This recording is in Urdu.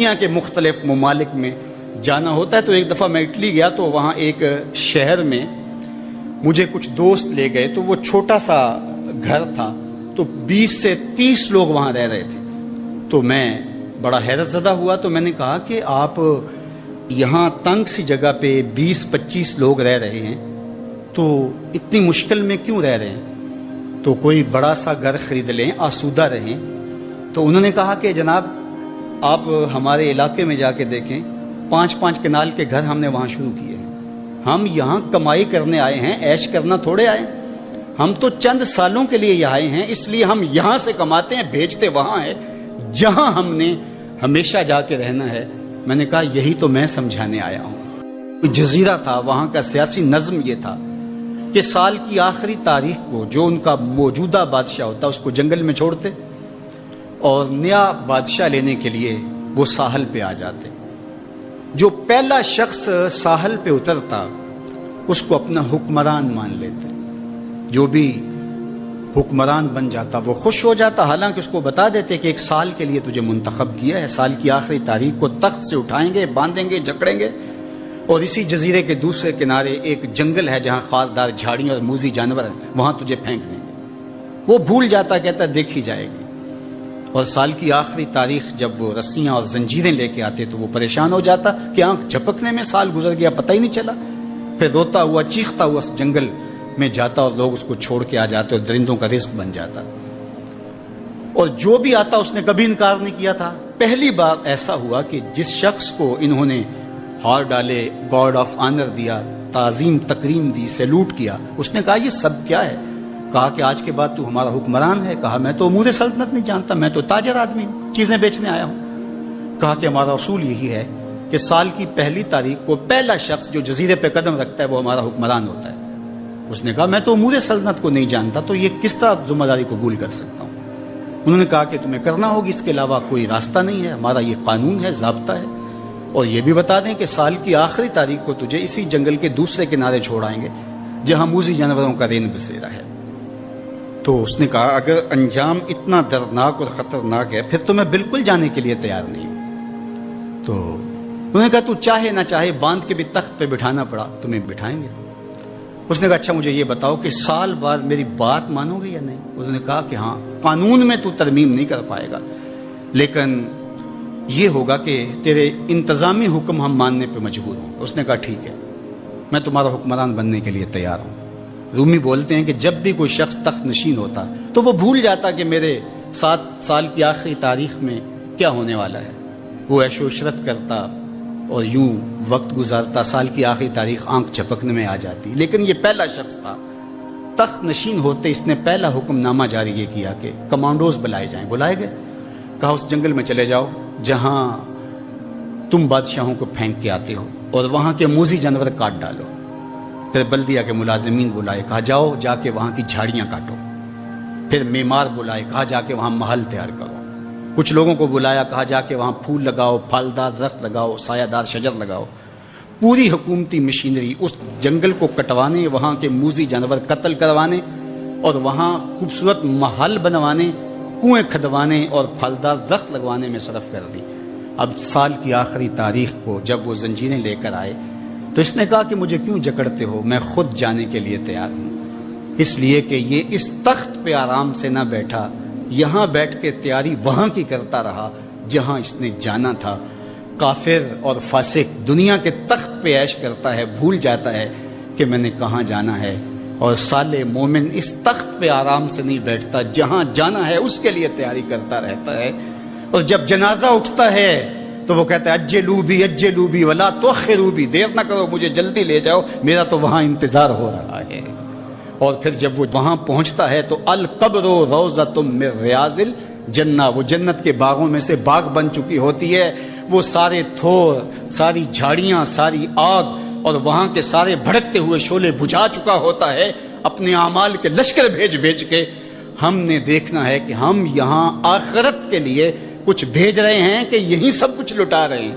دنیا کے مختلف ممالک میں جانا ہوتا ہے. تو ایک دفعہ میں اٹلی گیا تو وہاں ایک شہر میں مجھے کچھ دوست لے گئے. تو وہ چھوٹا سا گھر تھا تو 20 سے 30 لوگ وہاں رہ رہے تھے. تو میں بڑا حیرت زدہ ہوا. تو میں نے کہا کہ آپ یہاں تنگ سی جگہ پہ 20-25 لوگ رہ رہے ہیں تو اتنی مشکل میں کیوں رہ رہے ہیں؟ تو کوئی بڑا سا گھر خرید لیں، آسودہ رہیں. تو انہوں نے کہا کہ جناب آپ ہمارے علاقے میں جا کے دیکھیں، 5-5 کنال کے گھر ہم نے وہاں شروع کیے ہیں. ہم یہاں کمائی کرنے آئے ہیں، عیش کرنا تھوڑے آئے. ہم تو چند سالوں کے لیے یہاں آئے ہیں، اس لیے ہم یہاں سے کماتے ہیں، بھیجتے وہاں ہے جہاں ہم نے ہمیشہ جا کے رہنا ہے. میں نے کہا یہی تو میں سمجھانے آیا ہوں. جزیرہ تھا، وہاں کا سیاسی نظم یہ تھا کہ سال کی آخری تاریخ کو جو ان کا موجودہ بادشاہ ہوتا اس کو جنگل میں چھوڑتے اور نیا بادشاہ لینے کے لیے وہ ساحل پہ آ جاتے. جو پہلا شخص ساحل پہ اترتا اس کو اپنا حکمران مان لیتے. جو بھی حکمران بن جاتا وہ خوش ہو جاتا. حالانکہ اس کو بتا دیتے کہ 1 سال کے لیے تجھے منتخب کیا ہے، سال کی آخری تاریخ کو تخت سے اٹھائیں گے، باندھیں گے، جکڑیں گے اور اسی جزیرے کے دوسرے کنارے ایک جنگل ہے جہاں خاردار جھاڑیاں اور موذی جانور ہیں، وہاں تجھے پھینک دیں گے. وہ بھول جاتا، کہتا دیکھی جائے گی. اور سال کی آخری تاریخ جب وہ رسیاں اور زنجیریں لے کے آتے تو وہ پریشان ہو جاتا کہ آنکھ جھپکنے میں سال گزر گیا، پتہ ہی نہیں چلا. پھر روتا ہوا چیختا ہوا اس جنگل میں جاتا اور لوگ اس کو چھوڑ کے آ جاتے اور درندوں کا رزق بن جاتا. اور جو بھی آتا اس نے کبھی انکار نہیں کیا تھا. پہلی بار ایسا ہوا کہ جس شخص کو انہوں نے ہار ڈالے، گارڈ آف آنر دیا، تعظیم تکریم دی، سیلوٹ کیا، اس نے کہا یہ سب کیا ہے؟ کہا کہ آج کے بعد تو ہمارا حکمران ہے. کہا میں تو امور سلطنت نہیں جانتا، میں تو تاجر آدمی ہوں، چیزیں بیچنے آیا ہوں. کہا کہ ہمارا اصول یہی ہے کہ سال کی پہلی تاریخ کو پہلا شخص جو جزیرے پہ قدم رکھتا ہے وہ ہمارا حکمران ہوتا ہے. اس نے کہا میں تو امور سلطنت کو نہیں جانتا، تو یہ کس طرح ذمہ داری قبول کر سکتا ہوں؟ انہوں نے کہا کہ تمہیں کرنا ہوگی، اس کے علاوہ کوئی راستہ نہیں ہے، ہمارا یہ قانون ہے، ضابطہ ہے. اور یہ بھی بتا دیں کہ سال کی آخری تاریخ کو تجھے اسی جنگل کے دوسرے کنارے چھوڑائیں گے جہاں موذی جانوروں کا رین بسیرا ہے. تو اس نے کہا اگر انجام اتنا دردناک اور خطرناک ہے پھر تو میں بالکل جانے کے لیے تیار نہیں ہوں. تو انہوں نے کہا تو چاہے نہ چاہے باندھ کے بھی تخت پہ بٹھانا پڑا تمہیں بٹھائیں گے. اس نے کہا اچھا مجھے یہ بتاؤ کہ سال بعد میری بات مانو گے یا نہیں؟ انہوں نے کہا کہ ہاں، قانون میں تو ترمیم نہیں کر پائے گا لیکن یہ ہوگا کہ تیرے انتظامی حکم ہم ماننے پہ مجبور ہوں. اس نے کہا ٹھیک ہے، میں تمہارا حکمران بننے کے لیے تیار ہوں. رومی بولتے ہیں کہ جب بھی کوئی شخص تخت نشین ہوتا تو وہ بھول جاتا کہ میرے 7 سال کی آخری تاریخ میں کیا ہونے والا ہے. وہ عیش و عشرت کرتا اور یوں وقت گزارتا. سال کی آخری تاریخ آنکھ جھپکنے میں آ جاتی. لیکن یہ پہلا شخص تھا تخت نشین ہوتے اس نے پہلا حکم نامہ جاری یہ کیا کہ کمانڈوز بلائے جائیں. بلائے گئے. کہا اس جنگل میں چلے جاؤ جہاں تم بادشاہوں کو پھینک کے آتے ہو اور وہاں کے موذی جانور کاٹ ڈالو. پھر بلدیہ کے ملازمین بلائے، کہا جاؤ جا کے وہاں کی جھاڑیاں کاٹو. پھر معمار بلائے، کہا جا کے وہاں محل تیار کرو. کچھ لوگوں کو بلایا، کہا جا کے وہاں پھول لگاؤ، پھلدار درخت لگاؤ، سایہ دار شجر لگاؤ. پوری حکومتی مشینری اس جنگل کو کٹوانے، وہاں کے موذی جانور قتل کروانے اور وہاں خوبصورت محل بنوانے، کنویں کھدوانے اور پھلدار درخت لگوانے میں صرف کر دی. اب سال کی آخری تاریخ کو جب وہ زنجیریں لے کر آئے تو اس نے کہا کہ مجھے کیوں جکڑتے ہو، میں خود جانے کے لیے تیار ہوں. اس لیے کہ یہ اس تخت پہ آرام سے نہ بیٹھا، یہاں بیٹھ کے تیاری وہاں کی کرتا رہا جہاں اس نے جانا تھا. کافر اور فاسق دنیا کے تخت پہ عیش کرتا ہے، بھول جاتا ہے کہ میں نے کہاں جانا ہے. اور صالح مومن اس تخت پہ آرام سے نہیں بیٹھتا، جہاں جانا ہے اس کے لیے تیاری کرتا رہتا ہے. اور جب جنازہ اٹھتا ہے تو وہ کہتا ہے اجلوا بی ولا تؤخروا بی، دیر نہ کرو، مجھے جلدی لے جاؤ، میرا تو وہاں انتظار ہو رہا ہے. اور پھر جب وہ وہاں پہنچتا ہے تو القبر روضۃ من ریاض الجنہ، وہ جنت کے باغوں میں سے باغ بن چکی ہوتی ہے. وہ سارے تھور، ساری جھاڑیاں، ساری آگ اور وہاں کے سارے بھڑکتے ہوئے شعلے بجھا چکا ہوتا ہے اپنے اعمال کے لشکر بھیج کے. ہم نے دیکھنا ہے کہ ہم یہاں آخرت کے لیے کچھ بھیج رہے ہیں کہ یہی سب کچھ لٹا رہے ہیں.